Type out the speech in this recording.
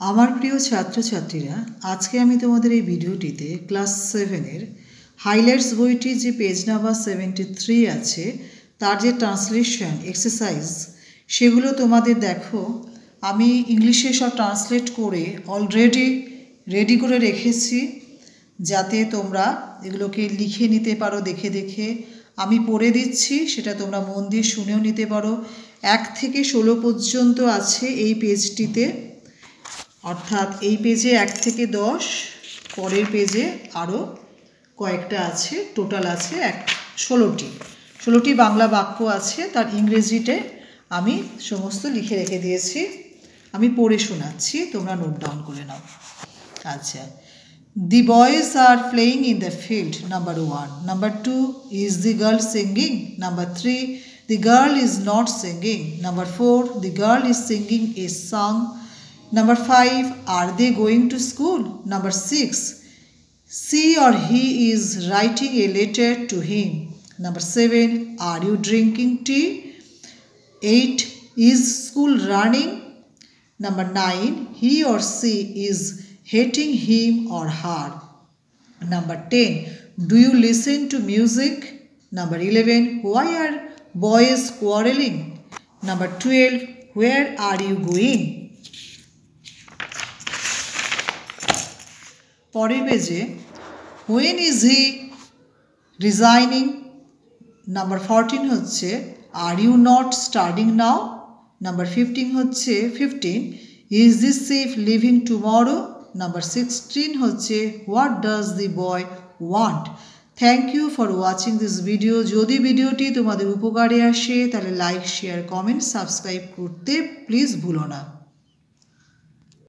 আমার প্রিয় ছাত্রছাত্রীরা, আজকে আমি তোমাদের এই ভিডিওটিতে ক্লাস 7-এর হাইলাইটস বইটির যে পেজ নাম্বার 73 আছে তার যে ট্রান্সলেশন এক্সারসাইজ সেগুলো তোমাদের দেখো আমি ইংলিশে সব ট্রান্সলেট করে অলরেডি রেডি করে রেখেছি, যাতে তোমরা এগুলোকে লিখে নিতে পারো। দেখে দেখে আমি পড়ে দিচ্ছি, সেটা তোমরা মন দিয়ে শুনেও নিতে পারো। 1 থেকে 16 পর্যন্ত আছে এই পেজটিতে, অর্থাৎ এই পেজে 1 থেকে 10, পরের পেজে আরও কয়েকটা আছে, টোটাল আছে 16টি বাংলা বাক্য আছে। তার ইংরেজিতে আমি সমস্ত লিখে রেখে দিয়েছি, আমি পড়ে শোনাচ্ছি, তোমরা নোট ডাউন করে নাও। আচ্ছা, The boys are playing in the field. Number 1. Number 2, is the girl singing? Number 3, the girl is not singing. Number 4, the girl is singing a song. Number 5, are they going to school? Number 6, she or he is writing a letter to him. Number 7, are you drinking tea? 8, is school running? Number 9, he or she is hating him or her. Number 10, do you listen to music? Number 11, why are boys quarreling? Number 12, where are you going? পরের পেজে when is he resigning? Number 14 হচ্ছে are you not studying now? Number 15 হচ্ছে 15, is this ship leaving tomorrow? Number 16 হচ্ছে what does the boy want? Thank you for watching this video. যদি ভিডিওটি তোমাদের উপকারে আসে তাহলে লাইক, শেয়ার, কমেন্ট, সাবস্ক্রাইব করতে প্লিজ ভুলো না।